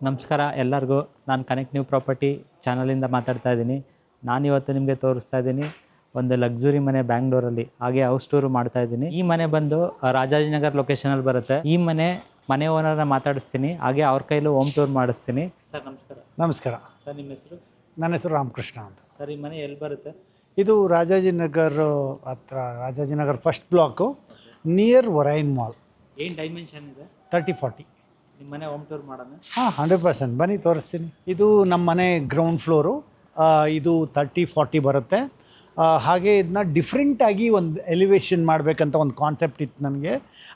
ನಮಸ್ಕಾರ ಎಲ್ಲರಿಗೂ. ನಾನು ಕನೆಕ್ಟ್ ನ್ಯೂ ಪ್ರಾಪರ್ಟಿ ಚಾನಲಿಂದ ಮಾತಾಡ್ತಾ ಇದ್ದೀನಿ. ನಾನಿವತ್ತು ನಿಮಗೆ ತೋರಿಸ್ತಾ ಇದ್ದೀನಿ ಒಂದು ಲಕ್ಸುರಿ ಮನೆ ಬ್ಯಾಂಗ್ಳೂರಲ್ಲಿ, ಹಾಗೆ ಹೌಸ್ ಟೂರು ಮಾಡ್ತಾ ಇದ್ದೀನಿ. ಈ ಮನೆ ಬಂದು ರಾಜಾಜಿನಗರ್ ಲೊಕೇಶನಲ್ಲಿ ಬರುತ್ತೆ. ಈ ಮನೆ ಓನರ್ನ ಮಾತಾಡಿಸ್ತೀನಿ, ಹಾಗೆ ಅವ್ರ ಕೈಲೂ ಹೋಮ್ ಟೂರ್ ಮಾಡಿಸ್ತೀನಿ. ಸರ್ ನಮಸ್ಕಾರ. ನಮಸ್ಕಾರ ಸರ್ ನಿಮ್ಮ ಹೆಸರು? ನನ್ನ ಹೆಸರು ರಾಮಕೃಷ್ಣ ಅಂತ. ಸರ್ ಈ ಮನೆ ಎಲ್ಲಿ ಬರುತ್ತೆ? ಇದು ರಾಜಾಜಿನಗರ್ ಹತ್ರ, Rajajinagar first block near Orion mall. ಏನು ಡೈಮೆನ್ಷನ್ ಇದೆ? 30-40. ನಿಮ್ಮ ಮನೆ ಹೋಮ್ ಟೂರ್ ಮಾಡೋಣ? ಹಾಂ, 100% ಬನ್ನಿ ತೋರಿಸ್ತೀನಿ. ಇದು ನಮ್ಮ ಮನೆ ಗ್ರೌಂಡ್ ಫ್ಲೋರು. ಇದು 30-40 ಬರುತ್ತೆ. ಹಾಗೆ ಇದನ್ನ ಡಿಫ್ರೆಂಟಾಗಿ ಒಂದು ಎಲಿವೇಷನ್ ಮಾಡಬೇಕಂತ ಒಂದು ಕಾನ್ಸೆಪ್ಟ್ ಇತ್ತು ನನಗೆ.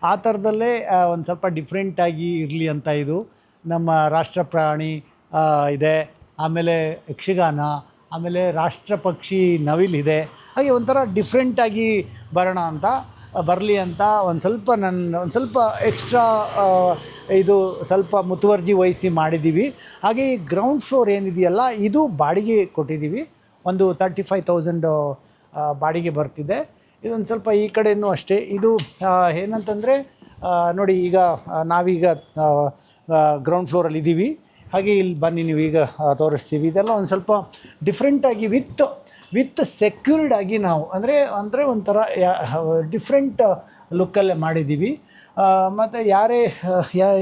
ಆ ಥರದಲ್ಲೇ ಒಂದು ಸ್ವಲ್ಪ ಡಿಫ್ರೆಂಟಾಗಿ ಇರಲಿ ಅಂತ ಇದು ನಮ್ಮ ರಾಷ್ಟ್ರ ಪ್ರಾಣಿ ಇದೆ, ಆಮೇಲೆ ಯಕ್ಷಗಾನ, ಆಮೇಲೆ ರಾಷ್ಟ್ರ ಪಕ್ಷಿ ನವಿಲಿದೆ. ಹಾಗೆ ಒಂಥರ ಡಿಫ್ರೆಂಟಾಗಿ ಬರಲಿ ಅಂತ ಒಂದು ಸ್ವಲ್ಪ ಎಕ್ಸ್ಟ್ರಾ ಇದು ಸ್ವಲ್ಪ ಮುತುವರ್ಜಿ ವಹಿಸಿ ಮಾಡಿದ್ದೀವಿ. ಹಾಗೆ ಈ ಗ್ರೌಂಡ್ ಫ್ಲೋರ್ ಏನಿದೆಯಲ್ಲ, ಇದು ಬಾಡಿಗೆ ಕೊಟ್ಟಿದ್ದೀವಿ. ಒಂದು 35,000 ಬಾಡಿಗೆ ಬರ್ತಿದೆ. ಇದೊಂದು ಸ್ವಲ್ಪ ಈ ಕಡೆಯೂ ಅಷ್ಟೇ. ಇದು ಏನಂತಂದರೆ ನೋಡಿ, ಈಗ ನಾವೀಗ ಗ್ರೌಂಡ್ ಫ್ಲೋರಲ್ಲಿ ಇದ್ದೀವಿ. ಹಾಗೆ ಇಲ್ಲಿ ಬನ್ನಿ, ನೀವು ಈಗ ತೋರಿಸ್ತೀವಿ. ಇದೆಲ್ಲ ಒಂದು ಸ್ವಲ್ಪ ಡಿಫ್ರೆಂಟಾಗಿ ವಿತ್ ಸೆಕ್ಯೂರ್ಡ್ ಆಗಿ ನಾವು ಅಂದರೆ ಒಂಥರ ಡಿಫ್ರೆಂಟ್ ಲುಕ್ಕಲ್ಲೇ ಮಾಡಿದ್ದೀವಿ. ಮತ್ತು ಯಾರೇ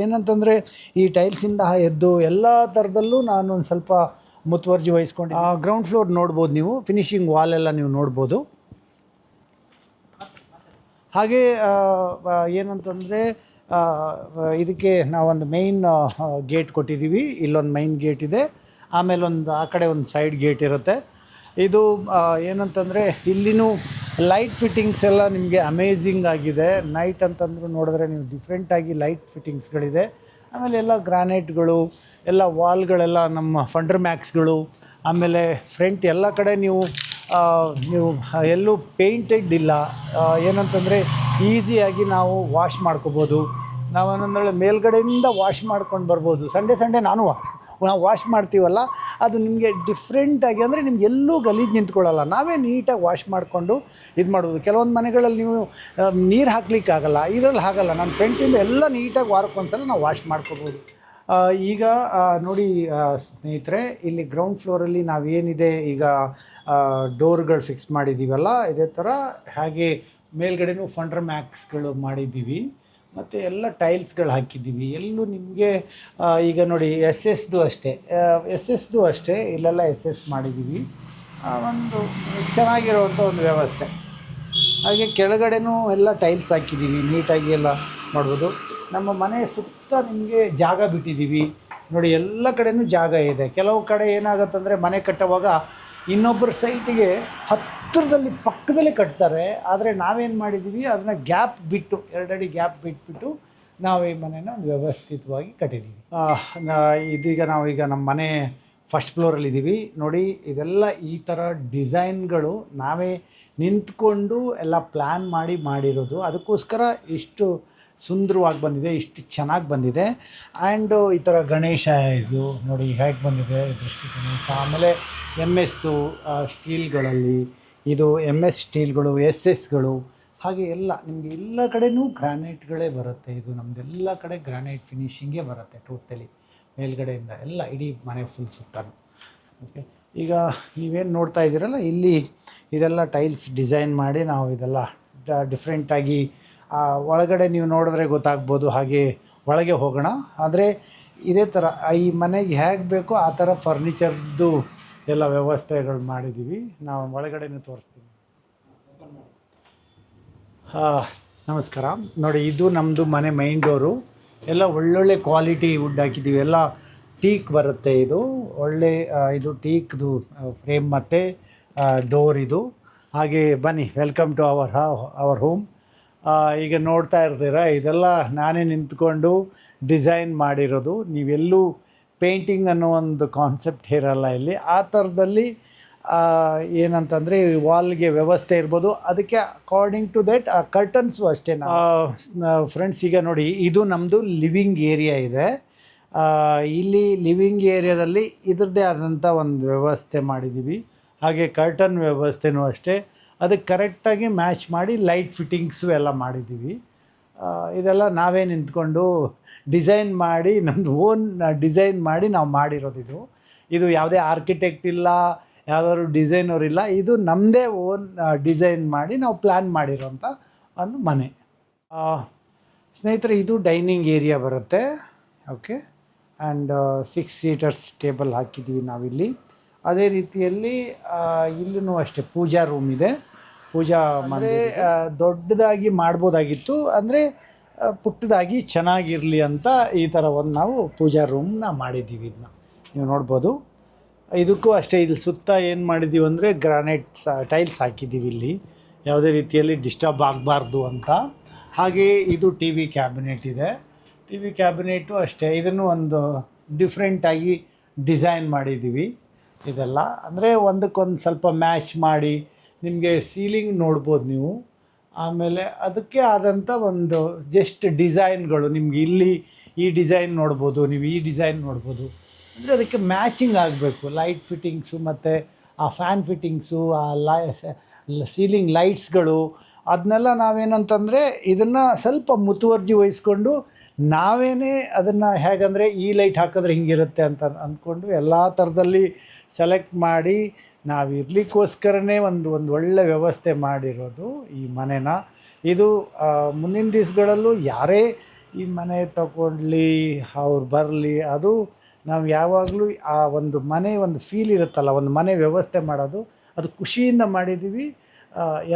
ಏನಂತಂದರೆ ಈ ಟೈಲ್ಸಿಂದ ಎದ್ದು ಎಲ್ಲ ಥರದಲ್ಲೂ ನಾನು ಒಂದು ಸ್ವಲ್ಪ ಮುತುವರ್ಜಿ ವಹಿಸ್ಕೊಂಡು ಗ್ರೌಂಡ್ ಫ್ಲೋರ್ ನೋಡ್ಬೋದು. ನೀವು ಫಿನಿಶಿಂಗ್ ವಾಲೆಲ್ಲ ನೀವು ನೋಡ್ಬೋದು. ಹಾಗೆ ಏನಂತಂದರೆ ಇದಕ್ಕೆ ನಾವೊಂದು ಮೈನ್ ಗೇಟ್ ಕೊಟ್ಟಿದ್ದೀವಿ. ಇಲ್ಲೊಂದು ಮೈನ್ ಗೇಟ್ ಇದೆ, ಆಮೇಲೆ ಆ ಕಡೆ ಒಂದು ಸೈಡ್ ಗೇಟ್ ಇರುತ್ತೆ. ಇದು ಏನಂತಂದರೆ ಇಲ್ಲಿನೂ ಲೈಟ್ ಫಿಟ್ಟಿಂಗ್ಸ್ ಎಲ್ಲ ನಿಮಗೆ ಅಮೇಝಿಂಗ್ ಆಗಿದೆ. ನೈಟ್ ಅಂತಂದ್ರೂ ನೋಡಿದ್ರೆ ನೀವು ಡಿಫ್ರೆಂಟಾಗಿ ಲೈಟ್ ಫಿಟ್ಟಿಂಗ್ಸ್ಗಳಿದೆ. ಆಮೇಲೆ ಎಲ್ಲ ಗ್ರಾನೈಟ್ಗಳು, ಎಲ್ಲ ವಾಲ್ಗಳೆಲ್ಲ ನಮ್ಮ ಫಂಡರ್ ಮ್ಯಾಕ್ಸ್ಗಳು. ಆಮೇಲೆ ಫ್ರಂಟ್ ಎಲ್ಲ ಕಡೆ ನೀವು ಎಲ್ಲೂ ಪೇಂಟೆಡ್ ಇಲ್ಲ. ಏನಂತಂದರೆ ಈಸಿಯಾಗಿ ನಾವು ವಾಶ್ ಮಾಡ್ಕೋಬೋದು. ನಾವೇನಂದ್ರೆ ಮೇಲ್ಗಡೆಯಿಂದ ವಾಶ್ ಮಾಡ್ಕೊಂಡು ಬರ್ಬೋದು. ಸಂಡೇ ನಾವು ವಾಶ್ ಮಾಡ್ತೀವಲ್ಲ, ಅದು ನಿಮಗೆ ಡಿಫ್ರೆಂಟಾಗಿ, ಅಂದರೆ ನಿಮ್ಗೆ ಎಲ್ಲೂ ಗಲೀಜು ನಿಂತ್ಕೊಳ್ಳಲ್ಲ. ನಾವೇ ನೀಟಾಗಿ ವಾಶ್ ಮಾಡಿಕೊಂಡು ಇದು ಮಾಡ್ಬೋದು. ಕೆಲವೊಂದು ಮನೆಗಳಲ್ಲಿ ನೀವು ನೀರು ಹಾಕ್ಲಿಕ್ಕಾಗಲ್ಲ, ಇದರಲ್ಲಿ ಹಾಗಲ್ಲ. ನನ್ನ ಫ್ರೆಂಟಿಂದ ಎಲ್ಲ ನೀಟಾಗಿ ವಾರಕ್ಕೊಂದ್ಸಲ ನಾವು ವಾಶ್ ಮಾಡ್ಕೋಬೋದು. ಈಗ ನೋಡಿ ಸ್ನೇಹಿತರೆ, ಇಲ್ಲಿ ಗ್ರೌಂಡ್ ಫ್ಲೋರಲ್ಲಿ ನಾವೇನಿದೆ ಈಗ ಡೋರ್ಗಳು ಫಿಕ್ಸ್ ಮಾಡಿದ್ದೀವಲ್ಲ, ಇದೇ ಥರ. ಹಾಗೆ ಮೇಲ್ಗಡೆನೂ ಫಂಡರ್ ಮ್ಯಾಕ್ಸ್ಗಳು ಮಾಡಿದ್ದೀವಿ, ಮತ್ತು ಎಲ್ಲ ಟೈಲ್ಸ್ಗಳು ಹಾಕಿದ್ದೀವಿ. ಎಲ್ಲೂ ನಿಮಗೆ ಈಗ ನೋಡಿ ಎಸ್ ಎಸ್ದು ಅಷ್ಟೇ ಇಲ್ಲೆಲ್ಲ ಎಸ್ ಮಾಡಿದ್ದೀವಿ. ಒಂದು ಚೆನ್ನಾಗಿರುವಂಥ ಒಂದು ವ್ಯವಸ್ಥೆ. ಹಾಗೆ ಕೆಳಗಡೆನೂ ಎಲ್ಲ ಟೈಲ್ಸ್ ಹಾಕಿದ್ದೀವಿ, ನೀಟಾಗಿ ಎಲ್ಲ ಮಾಡ್ಬೋದು. ನಮ್ಮ ಮನೆ ಸುತ್ತ ನಿಮಗೆ ಜಾಗ ಬಿಟ್ಟಿದ್ದೀವಿ ನೋಡಿ, ಎಲ್ಲ ಕಡೆಯೂ ಜಾಗ ಇದೆ. ಕೆಲವು ಕಡೆ ಏನಾಗುತ್ತಂದರೆ ಮನೆ ಕಟ್ಟುವಾಗ ಇನ್ನೊಬ್ಬರ ಸೈಟಿಗೆ ಹತ್ತಿರದಲ್ಲಿ ಪಕ್ಕದಲ್ಲೇ ಕಟ್ತಾರೆ. ಆದರೆ ನಾವೇನು ಮಾಡಿದ್ದೀವಿ, ಅದನ್ನು ಗ್ಯಾಪ್ ಬಿಟ್ಟು 2 ಅಡಿ ಗ್ಯಾಪ್ ಬಿಟ್ಬಿಟ್ಟು ನಾವು ಈ ಮನೇನ ಒಂದು ವ್ಯವಸ್ಥಿತವಾಗಿ ಕಟ್ಟಿದ್ದೀವಿ. ಇದೀಗ ನಾವೀಗ ನಮ್ಮ ಮನೆ ಫಸ್ಟ್ ಫ್ಲೋರಲ್ಲಿದ್ದೀವಿ ನೋಡಿ. ಇದೆಲ್ಲ ಈ ಥರ ಡಿಸೈನ್ಗಳು ನಾವೇ ನಿಂತ್ಕೊಂಡು ಎಲ್ಲ ಪ್ಲ್ಯಾನ್ ಮಾಡಿರೋದು. ಅದಕ್ಕೋಸ್ಕರ ಇಷ್ಟು ಸುಂದರವಾಗಿ ಬಂದಿದೆ, ಇಷ್ಟು ಚೆನ್ನಾಗಿ ಬಂದಿದೆ. ಆ್ಯಂಡು ಈ ಥರ ಗಣೇಶ ಇದು ನೋಡಿ ಹೇಗೆ ಬಂದಿದೆ, ದೃಷ್ಟಿ ಗಣೇಶ. ಆಮೇಲೆ MS ಸ್ಟೀಲ್ಗಳಲ್ಲಿ, ಇದು MS ಸ್ಟೀಲ್ಗಳು, SS ಹಾಗೆ ಎಲ್ಲ ನಿಮಗೆ ಎಲ್ಲ ಕಡೆಯೂ ಗ್ರಾನೈಟ್ಗಳೇ ಬರುತ್ತೆ. ಇದು ನಮ್ಮದೆಲ್ಲ ಕಡೆ ಗ್ರಾನೈಟ್ ಫಿನಿಶಿಂಗೇ ಬರುತ್ತೆ ಟೋಟಲಿ, ಮೇಲ್ಗಡೆಯಿಂದ ಎಲ್ಲ ಇಡೀ ಮನೆ ಫುಲ್ ಸುತ್ತಾನು. ಓಕೆ, ಈಗ ನೀವೇನು ನೋಡ್ತಾ ಇದ್ದೀರಲ್ಲ, ಇಲ್ಲಿ ಇದೆಲ್ಲ ಟೈಲ್ಸ್ ಡಿಸೈನ್ ಮಾಡಿ ನಾವು ಇದೆಲ್ಲ ಡಿಫ್ರೆಂಟಾಗಿ ಒಳಗಡೆ ನೀವು ನೋಡಿದ್ರೆ ಗೊತ್ತಾಗ್ಬೋದು. ಹಾಗೆ ಒಳಗೆ ಹೋಗೋಣ. ಆದರೆ ಇದೇ ಥರ ಈ ಮನೆಗೆ ಹೇಗೆ ಬೇಕೋ ಆ ಥರ ಫರ್ನಿಚರ್ದು ಎಲ್ಲ ವ್ಯವಸ್ಥೆಗಳು ಮಾಡಿದ್ದೀವಿ. ನಾವು ಒಳಗಡೆನೂ ತೋರಿಸ್ತೀವಿ. ನಮಸ್ಕಾರ. ನೋಡಿ, ಇದು ನಮ್ಮದು ಮನೆ ಮೈನ್ ಡೋರು. ಎಲ್ಲ ಒಳ್ಳೊಳ್ಳೆ ಕ್ವಾಲಿಟಿ ವುಡ್ ಹಾಕಿದ್ದೀವಿ. ಎಲ್ಲ ಟೀಕ್ ಬರುತ್ತೆ. ಇದು ಒಳ್ಳೆ ಇದು ಟೀಕ್ದು ಫ್ರೇಮ್ ಮತ್ತು ಡೋರ್ ಇದು. ಹಾಗೆ ಬನ್ನಿ, ವೆಲ್ಕಮ್ ಟು ಅವರ್ ಹೋಮ್. ಈಗ ನೋಡ್ತಾ ಇರ್ತೀರಾ, ಇದೆಲ್ಲ ನಾನೇ ನಿಂತ್ಕೊಂಡು ಡಿಸೈನ್ ಮಾಡಿರೋದು. ನೀವೆಲ್ಲೂ ಪೇಂಟಿಂಗ್ ಅನ್ನೋ ಒಂದು ಕಾನ್ಸೆಪ್ಟ್ ಇರಲ್ಲ ಇಲ್ಲಿ. ಆ ಥರದಲ್ಲಿ ಏನಂತಂದರೆ ವಾಲ್ಗೆ ವ್ಯವಸ್ಥೆ ಇರ್ಬೋದು. ಅದಕ್ಕೆ ಅಕಾರ್ಡಿಂಗ್ ಟು ದಟ್ ಕರ್ಟನ್ಸು ಅಷ್ಟೇ. ಫ್ರೆಂಡ್ಸ್, ಈಗ ನೋಡಿ, ಇದು ನಮ್ಮದು ಲಿವಿಂಗ್ ಏರಿಯಾ ಇದೆ. ಇಲ್ಲಿ ಲಿವಿಂಗ್ ಏರಿಯಾದಲ್ಲಿ ಇದ್ರದ್ದೇ ಆದಂಥ ಒಂದು ವ್ಯವಸ್ಥೆ ಮಾಡಿದ್ದೀವಿ. ಹಾಗೆ ಕರ್ಟನ್ ವ್ಯವಸ್ಥೆನೂ ಅಷ್ಟೇ ಅದಕ್ಕೆ ಕರೆಕ್ಟಾಗಿ ಮ್ಯಾಚ್ ಮಾಡಿ ಲೈಟ್ ಫಿಟ್ಟಿಂಗ್ಸು ಎಲ್ಲ ಮಾಡಿದ್ದೀವಿ. ಇದೆಲ್ಲ ನಾವೇ ನಿಂತ್ಕೊಂಡು ಡಿಸೈನ್ ಮಾಡಿ ನಮ್ಮದು ಓನ್ ಡಿಸೈನ್ ಮಾಡಿ ನಾವು ಮಾಡಿರೋದು ಇದು ಯಾವುದೇ ಆರ್ಕಿಟೆಕ್ಟ್ ಇಲ್ಲ, ಯಾವುದಾದ್ರು ಡಿಸೈನರ್ ಇಲ್ಲ, ಇದು ನಮ್ಮದೇ ಓನ್ ಡಿಸೈನ್ ಮಾಡಿ ನಾವು ಪ್ಲ್ಯಾನ್ ಮಾಡಿರೋಂಥ ಒಂದು ಮನೆ. ಸ್ನೇಹಿತರೆ, ಇದು ಡೈನಿಂಗ್ ಏರಿಯಾ ಬರುತ್ತೆ. ಓಕೆ, ಆ್ಯಂಡ್ 6 ಸೀಟರ್ಸ್ ಟೇಬಲ್ ಹಾಕಿದ್ದೀವಿ ನಾವಿಲ್ಲಿ. ಅದೇ ರೀತಿಯಲ್ಲಿ ಇಲ್ಲೂ ಅಷ್ಟೇ ಪೂಜಾ ರೂಮ್ ಇದೆ. ಪೂಜಾ ಮನೆ ದೊಡ್ಡದಾಗಿ ಮಾಡ್ಬೋದಾಗಿತ್ತು, ಅಂದರೆ ಪುಟ್ಟದಾಗಿ ಚೆನ್ನಾಗಿರಲಿ ಅಂತ ಈ ಥರ ಒಂದು ನಾವು ಪೂಜಾ ರೂಮ್ನ ಮಾಡಿದ್ದೀವಿ. ಇದನ್ನ ನೀವು ನೋಡ್ಬೋದು. ಇದಕ್ಕೂ ಅಷ್ಟೇ, ಇಲ್ಲಿ ಸುತ್ತ ಏನು ಮಾಡಿದ್ದೀವಿ ಅಂದರೆ ಗ್ರಾನೈಟ್ ಟೈಲ್ಸ್ ಹಾಕಿದ್ದೀವಿ ಇಲ್ಲಿ, ಯಾವುದೇ ರೀತಿಯಲ್ಲಿ ಡಿಸ್ಟರ್ಬ್ ಆಗಬಾರ್ದು ಅಂತ. ಹಾಗೆ ಇದು ಟಿ ವಿ ಕ್ಯಾಬಿನೆಟ್ ಇದೆ. ಟಿ ವಿ ಕ್ಯಾಬಿನೆಟು ಅಷ್ಟೇ, ಇದನ್ನು ಒಂದು ಡಿಫ್ರೆಂಟಾಗಿ ಡಿಸೈನ್ ಮಾಡಿದ್ದೀವಿ. ಇದೆಲ್ಲ ಅಂದರೆ ಒಂದಕ್ಕೊಂದು ಸ್ವಲ್ಪ ಮ್ಯಾಚ್ ಮಾಡಿ ನಿಮಗೆ ಸೀಲಿಂಗ್ ನೋಡ್ಬೋದು ನೀವು. ಆಮೇಲೆ ಅದಕ್ಕೆ ಆದಂಥ ಒಂದು ಜಸ್ಟ್ ಡಿಸೈನ್ಗಳು ನಿಮ್ಗೆ ಇಲ್ಲಿ ಈ ಡಿಸೈನ್ ನೋಡ್ಬೋದು, ನೀವು ಈ ಡಿಸೈನ್ ನೋಡ್ಬೋದು. ಅಂದರೆ ಅದಕ್ಕೆ ಮ್ಯಾಚಿಂಗ್ ಆಗಬೇಕು. ಲೈಟ್ ಫಿಟ್ಟಿಂಗ್ಸು ಮತ್ತು ಆ ಫ್ಯಾನ್ ಫಿಟ್ಟಿಂಗ್ಸು, ಆ ಸೀಲಿಂಗ್ ಲೈಟ್ಸ್ಗಳು, ಅದನ್ನೆಲ್ಲ ನಾವೇನಂತಂದರೆ ಇದನ್ನು ಸ್ವಲ್ಪ ಮುತುವರ್ಜಿ ವಹಿಸ್ಕೊಂಡು ನಾವೇನೇ ಅದನ್ನು ಹೇಗಂದರೆ ಈ ಲೈಟ್ ಹಾಕಿದ್ರೆ ಹಿಂಗಿರುತ್ತೆ ಅಂತ ಅಂದ್ಕೊಂಡು ಎಲ್ಲ ಥರದಲ್ಲಿ ಸೆಲೆಕ್ಟ್ ಮಾಡಿ ನಾವು ಇರಲಿಕ್ಕೋಸ್ಕರನೇ ಒಂದು ಒಳ್ಳೆ ವ್ಯವಸ್ಥೆ ಮಾಡಿರೋದು ಈ ಮನೆನ. ಇದು ಮುಂದಿನ ದಿವಸಗಳಲ್ಲೂ ಯಾರೇ ಈ ಮನೆ ತಗೊಳ್ಳಿ, ಅವ್ರು ಬರಲಿ, ಅದು ನಾವು ಯಾವಾಗಲೂ ಆ ಒಂದು ಮನೆ ಒಂದು ಫೀಲ್ ಇರುತ್ತಲ್ಲ, ಒಂದು ಮನೆ ವ್ಯವಸ್ಥೆ ಮಾಡೋದು, ಅದು ಖುಷಿಯಿಂದ ಮಾಡಿದ್ದೀವಿ.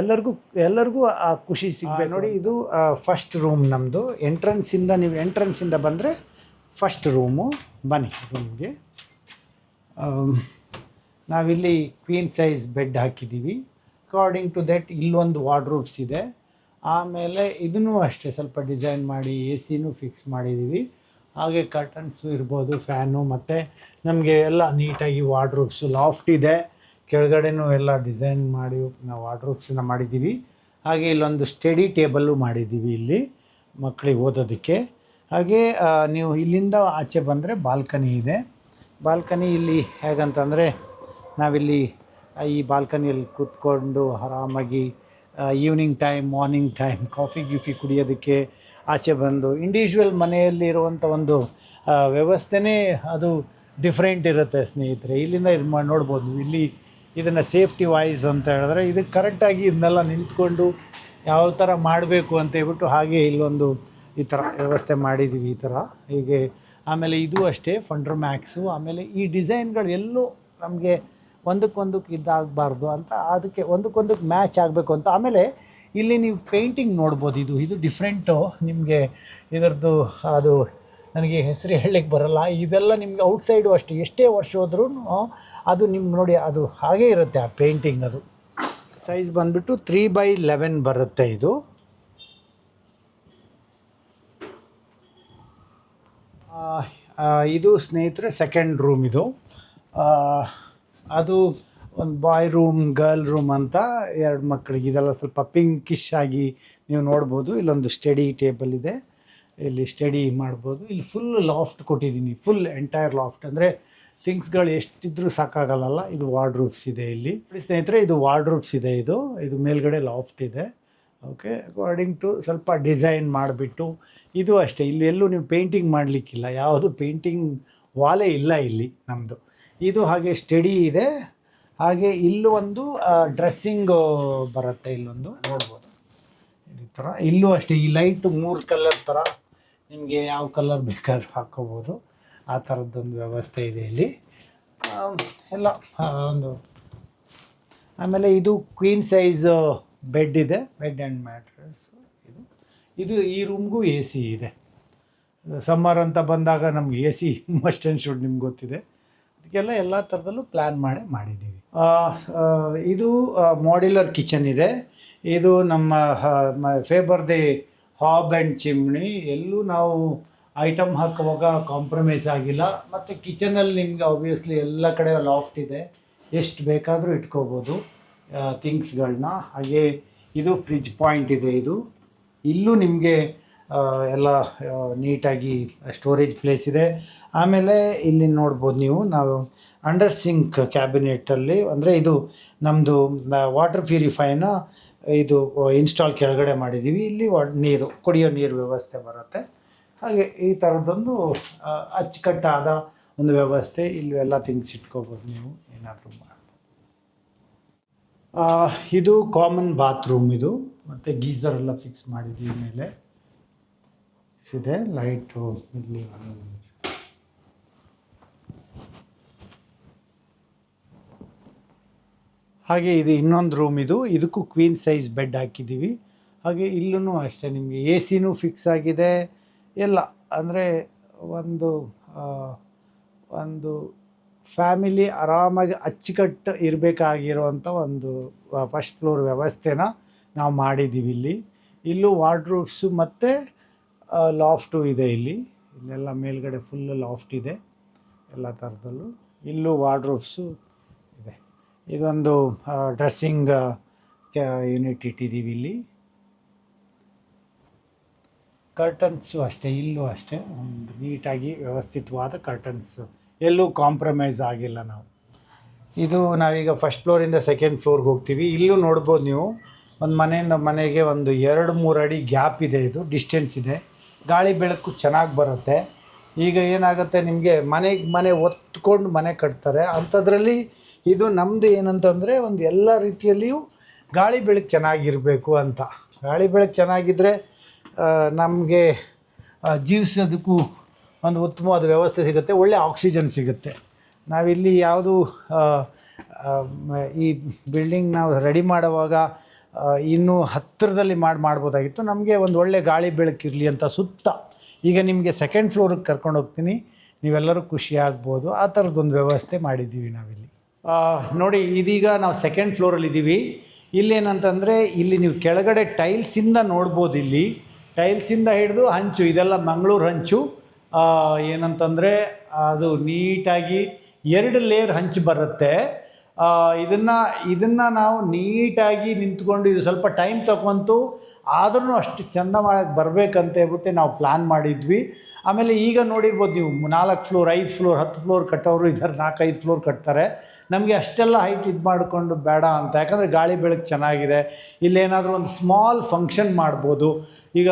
ಎಲ್ಲರಿಗೂ ಆ ಖುಷಿ ಸಿಗಬೇಕು. ನೋಡಿ, ಇದು ಫಸ್ಟ್ ರೂಮ್ ನಮ್ಮದು. ನೀವು ಎಂಟ್ರೆನ್ಸಿಂದ ಬಂದರೆ ಫಸ್ಟ್ ರೂಮು. ಬನ್ನಿ ರೂಮ್ಗೆ. ನಾವಿಲ್ಲಿ ಕ್ವೀನ್ ಸೈಜ್ ಬೆಡ್ ಹಾಕಿದ್ದೀವಿ. ಅಕಾರ್ಡಿಂಗ್ ಟು ದಟ್ ಇಲ್ಲೊಂದು ವಾರ್ಡ್ರೋಬ್ಸ್ ಇದೆ. ಆಮೇಲೆ ಇದನ್ನು ಅಷ್ಟೇ ಸ್ವಲ್ಪ ಡಿಸೈನ್ ಮಾಡಿ ಎ ಸಿನೂ ಫಿಕ್ಸ್ ಮಾಡಿದ್ದೀವಿ. ಹಾಗೆ ಕರ್ಟನ್ಸು ಇರ್ಬೋದು, ಫ್ಯಾನು, ಮತ್ತು ನಮಗೆ ಎಲ್ಲ ನೀಟಾಗಿ ವಾರ್ಡ್ರೋಬ್ಸು, ಲಾಫ್ಟ್ ಇದೆ, ಕೆಳಗಡೆನೂ ಎಲ್ಲ ಡಿಸೈನ್ ಮಾಡಿ ನಾವು ವಾರ್ಡ್ರೋಬ್ಸನ್ನ ಮಾಡಿದ್ದೀವಿ. ಹಾಗೆ ಇಲ್ಲೊಂದು ಸ್ಟಡಿ ಟೇಬಲ್ಲು ಮಾಡಿದ್ದೀವಿ ಇಲ್ಲಿ ಮಕ್ಕಳಿಗೆ ಓದೋದಕ್ಕೆ. ಹಾಗೆ ನೀವು ಇಲ್ಲಿಂದ ಆಚೆ ಬಂದರೆ ಬಾಲ್ಕನಿ ಇದೆ. ಬಾಲ್ಕನಿ ಇಲ್ಲಿ ಹೇಗಂತಂದರೆ ನಾವಿಲ್ಲಿ ಈ ಬಾಲ್ಕನಿಯಲ್ಲಿ ಕೂತ್ಕೊಂಡು ಆರಾಮಾಗಿ evening time, morning time coffee ಕುಡಿಯೋದಕ್ಕೆ ಆಚೆ ಬಂದು ಇಂಡಿವಿಜುವಲ್ ಮನೆಯಲ್ಲಿ ಇರುವಂಥ ಒಂದು ವ್ಯವಸ್ಥೆನೇ ಅದು ಡಿಫ್ರೆಂಟ್ ಇರುತ್ತೆ ಸ್ನೇಹಿತರೆ. ಇಲ್ಲಿಂದ ಇದು ನೋಡ್ಬೋದು ನೀವು. ಇಲ್ಲಿ ಇದನ್ನು ಸೇಫ್ಟಿ ವಾಯ್ಸ್ ಅಂತ ಹೇಳಿದ್ರೆ ಇದಕ್ಕೆ ಕರೆಕ್ಟಾಗಿ ಇದನ್ನೆಲ್ಲ ನಿಂತ್ಕೊಂಡು ಯಾವ ಥರ ಮಾಡಬೇಕು ಅಂತ ಹೇಳ್ಬಿಟ್ಟು ಹಾಗೆ ಇಲ್ಲೊಂದು ಈ ಥರ ವ್ಯವಸ್ಥೆ ಮಾಡಿದ್ದೀವಿ ಈ ಥರ ಹೀಗೆ. ಆಮೇಲೆ ಇದು ಅಷ್ಟೇ ಫಂಡ್ರ್ ಮ್ಯಾಕ್ಸು. ಆಮೇಲೆ ಈ ಡಿಸೈನ್ಗಳು ಎಲ್ಲೂ ನಮಗೆ ಒಂದಕ್ಕೊಂದಕ್ಕೆ ಇದಾಗಬಾರ್ದು ಅಂತ, ಅದಕ್ಕೆ ಒಂದಕ್ಕೊಂದಕ್ಕೆ ಮ್ಯಾಚ್ ಆಗಬೇಕು ಅಂತ. ಆಮೇಲೆ ಇಲ್ಲಿ ನೀವು ಪೇಂಟಿಂಗ್ ನೋಡ್ಬೋದು. ಇದು ಡಿಫ್ರೆಂಟು. ನಿಮಗೆ ಇದರದ್ದು ಅದು ನನಗೆ ಹೆಸರು ಹೇಳಲಿಕ್ಕೆ ಬರೋಲ್ಲ. ಇದೆಲ್ಲ ನಿಮಗೆ ಔಟ್ಸೈಡು ಅಷ್ಟೇ, ಎಷ್ಟೇ ವರ್ಷ ಹೋದ್ರೂ ಅದು ನಿಮ್ಗೆ ನೋಡಿ ಅದು ಹಾಗೇ ಇರುತ್ತೆ ಆ ಪೇಂಟಿಂಗ್. ಅದು ಸೈಜ್ ಬಂದುಬಿಟ್ಟು 3x11 ಬರುತ್ತೆ ಇದು. ಇದು ಸ್ನೇಹಿತರೆ ಸೆಕೆಂಡ್ ರೂಮ್ ಇದು. ಅದು ಒಂದು ಬಾಯ್ ರೂಮ್, ಗರ್ಲ್ ರೂಮ್ ಅಂತ ಎರಡು ಮಕ್ಕಳಿಗೆ. ಇದೆಲ್ಲ ಸ್ವಲ್ಪ ಪಿಂಕಿಶ್ ಆಗಿ ನೀವು ನೋಡ್ಬೋದು. ಇಲ್ಲೊಂದು ಸ್ಟಡಿ ಟೇಬಲ್ ಇದೆ, ಇಲ್ಲಿ ಸ್ಟಡಿ ಮಾಡ್ಬೋದು. ಇಲ್ಲಿ ಫುಲ್ ಲಾಫ್ಟ್ ಕೊಟ್ಟಿದ್ದೀನಿ, ಫುಲ್ ಎಂಟೈರ್ ಲಾಫ್ಟ್. ಅಂದರೆ ಥಿಂಗ್ಸ್ಗಳು ಎಷ್ಟಿದ್ರೂ ಸಾಕಾಗಲ್ಲ. ಇದು ವಾರ್ಡ್ರೋಬ್ಸ್ ಇದೆ ಇಲ್ಲಿ ಸ್ನೇಹಿತರೆ. ಇದು ವಾರ್ಡ್ರೋಬ್ಸ್ ಇದೆ. ಇದು ಮೇಲ್ಗಡೆ ಲಾಫ್ಟ್ ಇದೆ. ಓಕೆ, ಅಕಾರ್ಡಿಂಗ್ ಟು ಸ್ವಲ್ಪ ಡಿಸೈನ್ ಮಾಡಿಬಿಟ್ಟು. ಇದು ಅಷ್ಟೇ, ಇಲ್ಲಿ ಎಲ್ಲೂ ನೀವು ಪೇಂಟಿಂಗ್ ಮಾಡಲಿಕ್ಕಿಲ್ಲ, ಯಾವುದು ಪೇಂಟಿಂಗ್ ವಾಲೇ ಇಲ್ಲ ಇಲ್ಲಿ ನಮ್ಮದು. ಇದು ಹಾಗೆ ಸ್ಟಡಿ ಇದೆ. ಹಾಗೆ ಇಲ್ಲೂ ಒಂದು ಡ್ರೆಸ್ಸಿಂಗ್ ಬರುತ್ತೆ, ಇಲ್ಲೊಂದು ನೋಡ್ಬೋದು ಈ ಥರ. ಇಲ್ಲೂ ಅಷ್ಟೇ, ಈ ಲೈಟು 3 ಕಲರ್ ಥರ ನಿಮಗೆ ಯಾವ ಕಲರ್ ಬೇಕಾದರೂ ಹಾಕ್ಕೋಬೋದು. ಆ ಥರದ್ದೊಂದು ವ್ಯವಸ್ಥೆ ಇದೆ ಇಲ್ಲಿ ಎಲ್ಲ ಒಂದು. ಆಮೇಲೆ ಇದು ಕ್ವೀನ್ ಸೈಜ್ ಬೆಡ್ ಇದೆ, ಬೆಡ್ ಆ್ಯಂಡ್ ಮ್ಯಾಟ್ರೆಸ್. ಇದು ಈ ರೂಮ್ಗೂ ಎ ಸಿ ಇದೆ. ಸಮ್ಮರ್ ಅಂತ ಬಂದಾಗ ನಮ್ಗೆ A she must and should, ನಿಮ್ಗೆ ಗೊತ್ತಿದೆ. ಅದಕ್ಕೆಲ್ಲ ಎಲ್ಲ ಥರದಲ್ಲೂ ಪ್ಲ್ಯಾನ್ ಮಾಡಿದ್ದೀವಿ. ಇದು ಮಾಡ್ಯುಲರ್ ಕಿಚನ್ ಇದೆ. ಇದು ನಮ್ಮ ಫೇಬರ್ದೆ ಹಾಬ್ ಆ್ಯಂಡ್ ಚಿಮ್ನಿ. ಎಲ್ಲೂ ನಾವು ಐಟಮ್ ಹಾಕುವಾಗ ಕಾಂಪ್ರಮೈಸ್ ಆಗಿಲ್ಲ. ಮತ್ತು ಕಿಚನಲ್ಲಿ ನಿಮಗೆ ಆಬ್ವಿಯಸ್ಲಿ ಎಲ್ಲ ಕಡೆ ಲಾಫ್ಟ್ ಇದೆ, ಎಷ್ಟು ಬೇಕಾದರೂ ಇಟ್ಕೋಬೋದು ಥಿಂಗ್ಸ್ಗಳನ್ನ. ಹಾಗೆ ಇದು ಫ್ರಿಜ್ ಪಾಯಿಂಟ್ ಇದೆ. ಇಲ್ಲೂ ನಿಮಗೆ ಎಲ್ಲ ನೀಟಾಗಿ ಸ್ಟೋರೇಜ್ ಪ್ಲೇಸ್ ಇದೆ. ಆಮೇಲೆ ಇಲ್ಲಿ ನೋಡ್ಬೋದು ನಾವು ಅಂಡರ್ ಸಿಂಕ್ ಕ್ಯಾಬಿನೆಟಲ್ಲಿ, ಅಂದರೆ ಇದು ನಮ್ಮದು ವಾಟರ್ ಪ್ಯೂರಿಫೈನ ಇದು ಇನ್ಸ್ಟಾಲ್ ಕೆಳಗಡೆ ಮಾಡಿದ್ದೀವಿ. ಇಲ್ಲಿ ನೀರು ಕುಡಿಯೋ ನೀರು ವ್ಯವಸ್ಥೆ ಬರುತ್ತೆ. ಹಾಗೆ ಈ ಥರದ್ದೊಂದು ಅಚ್ಚುಕಟ್ಟಾದ ಒಂದು ವ್ಯವಸ್ಥೆ. ಇಲ್ಲಿ ಎಲ್ಲ ಥಿಂಗ್ಸ್ ಇಟ್ಕೋಬೋದು ನೀವು ಏನಾದರೂ ಮಾಡ್ಬೋದು. ಇದು ಕಾಮನ್ ಬಾತ್ರೂಮ್ ಇದು, ಮತ್ತು ಗೀಝರ್ ಎಲ್ಲ ಫಿಕ್ಸ್ ಮಾಡಿದ್ದೀವಿ. ಮೇಲೆ ಇದೆ ಲೈಟು ಇಲ್ಲಿ. ಹಾಗೆ ಇದು ಇನ್ನೊಂದು ರೂಮ್. ಇದಕ್ಕೂ ಕ್ವೀನ್ ಸೈಜ್ ಬೆಡ್ ಹಾಕಿದ್ದೀವಿ. ಹಾಗೆ ಇಲ್ಲೂ ಅಷ್ಟೇ ನಿಮಗೆ ಎ ಸಿನೂ ಫಿಕ್ಸ್ ಆಗಿದೆ ಎಲ್ಲ. ಅಂದರೆ ಒಂದು ಫ್ಯಾಮಿಲಿ ಆರಾಮಾಗಿ ಅಚ್ಚುಕಟ್ಟು ಇರಬೇಕಾಗಿರುವಂಥ ಒಂದು ಫಸ್ಟ್ ಫ್ಲೋರ್ ವ್ಯವಸ್ಥೆನ ನಾವು ಮಾಡಿದ್ದೀವಿ ಇಲ್ಲಿ. ಇಲ್ಲೂ ವಾರ್ಡ್ರೋಬ್ಸು ಮತ್ತು ಲಾಫ್ಟು ಇದೆ ಇಲ್ಲೆಲ್ಲ ಮೇಲ್ಗಡೆ ಫುಲ್ ಲಾಫ್ಟ್ ಇದೆ ಎಲ್ಲ ಥರದಲ್ಲೂ. ಇಲ್ಲೂ ವಾರ್ಡ್ರೋಬ್ಸು ಇದೆ. ಇದೊಂದು ಡ್ರೆಸ್ಸಿಂಗ್ ಯೂನಿಟ್ ಇಟ್ಟಿದ್ದೀವಿ ಇಲ್ಲಿ. ಕರ್ಟನ್ಸು ಅಷ್ಟೇ, ಇಲ್ಲೂ ಅಷ್ಟೇ ಒಂದು ನೀಟಾಗಿ ವ್ಯವಸ್ಥಿತವಾದ ಕರ್ಟನ್ಸು, ಎಲ್ಲೂ ಕಾಂಪ್ರಮೈಸ್ ಆಗಿಲ್ಲ ನಾವು. ಇದು ನಾವೀಗ ಫಸ್ಟ್ ಫ್ಲೋರಿಂದ ಸೆಕೆಂಡ್ ಫ್ಲೋರ್ಗೆ ಹೋಗ್ತೀವಿ. ಇಲ್ಲೂ ನೋಡ್ಬೋದು ನೀವು, ಒಂದು ಮನೆಯಿಂದ ಮನೆಗೆ ಒಂದು 2-3 ಅಡಿ ಗ್ಯಾಪ್ ಇದೆ. ಇದು ಡಿಸ್ಟೆನ್ಸ್ ಇದೆ. ಗಾಳಿ ಬೆಳಕು ಚೆನ್ನಾಗಿ ಬರುತ್ತೆ. ಈಗ ಏನಾಗುತ್ತೆ, ನಿಮಗೆ ಮನೆ ಒತ್ಕೊಂಡು ಮನೆ ಕಟ್ತಾರೆ. ಅಂಥದ್ರಲ್ಲಿ ಇದು ನಮ್ಮದು ಏನಂತಂದರೆ ಒಂದು ಎಲ್ಲ ರೀತಿಯಲ್ಲಿಯೂ ಗಾಳಿ ಬೆಳಕು ಚೆನ್ನಾಗಿರಬೇಕು ಅಂತ. ಗಾಳಿ ಬೆಳಕು ಚೆನ್ನಾಗಿದ್ದರೆ ನಮಗೆ ಜೀವಿಸೋದಕ್ಕೂ ಒಂದು ಉತ್ತಮವಾದ ವ್ಯವಸ್ಥೆ ಸಿಗುತ್ತೆ, ಒಳ್ಳೆ ಆಕ್ಸಿಜನ್ ಸಿಗುತ್ತೆ. ನಾವಿಲ್ಲಿ ಯಾವುದು ಈ ಬಿಲ್ಡಿಂಗ್ ನಾವು ರೆಡಿ ಮಾಡುವಾಗ ಇನ್ನೂ ಹತ್ತಿರದಲ್ಲಿ ಮಾಡ್ಬೋದಾಗಿತ್ತು. ನಮಗೆ ಒಂದು ಒಳ್ಳೆ ಗಾಳಿ ಬೆಳಕಿರಲಿ ಅಂತ ಸುತ್ತ. ಈಗ ನಿಮಗೆ ಸೆಕೆಂಡ್ ಫ್ಲೋರಿಗೆ ಕರ್ಕೊಂಡು ಹೋಗ್ತೀನಿ, ನೀವೆಲ್ಲರೂ ಖುಷಿಯಾಗ್ಬೋದು. ಆ ಥರದ್ದೊಂದು ವ್ಯವಸ್ಥೆ ಮಾಡಿದ್ದೀವಿ ನಾವಿಲ್ಲಿ. ನೋಡಿ, ಇದೀಗ ನಾವು ಸೆಕೆಂಡ್ ಫ್ಲೋರಲ್ಲಿದ್ದೀವಿ. ಇಲ್ಲೇನಂತಂದರೆ ಇಲ್ಲಿ ನೀವು ಕೆಳಗಡೆ ಟೈಲ್ಸಿಂದ ನೋಡ್ಬೋದು. ಇಲ್ಲಿ ಟೈಲ್ಸಿಂದ ಹಿಡಿದು ಹಂಚು, ಇದೆಲ್ಲ ಮಂಗಳೂರು ಹಂಚು. ಏನಂತಂದರೆ ಅದು ನೀಟಾಗಿ 2 ಲೇಯರ್ ಹಂಚು ಬರುತ್ತೆ. ಇದನ್ನು ನಾವು ನೀಟಾಗಿ ನಿಂತ್ಕೊಂಡು, ಇದು ಸ್ವಲ್ಪ ಟೈಮ್ ತಗೊಂತು, ಆದ್ರೂ ಅಷ್ಟು ಚೆಂದ ಮಾಡೋಕ್ಕೆ ಬರಬೇಕಂತ ಹೇಳ್ಬಿಟ್ಟು ನಾವು ಪ್ಲ್ಯಾನ್ ಮಾಡಿದ್ವಿ. ಆಮೇಲೆ ಈಗ ನೋಡಿರ್ಬೋದು ನೀವು, 4 ಫ್ಲೋರ್ 5 ಫ್ಲೋರ್ 10 ಫ್ಲೋರ್ ಕಟ್ಟೋರು ಇದ್ದಾರೆ, 4-5 ಫ್ಲೋರ್ ಕಟ್ತಾರೆ. ನಮಗೆ ಅಷ್ಟೆಲ್ಲ ಹೈಟ್ ಇದು ಮಾಡಿಕೊಂಡು ಬೇಡ ಅಂತ, ಯಾಕಂದರೆ ಗಾಳಿ ಬೆಳಕು ಚೆನ್ನಾಗಿದೆ. ಇಲ್ಲೇನಾದರೂ ಒಂದು ಸ್ಮಾಲ್ ಫಂಕ್ಷನ್ ಮಾಡ್ಬೋದು. ಈಗ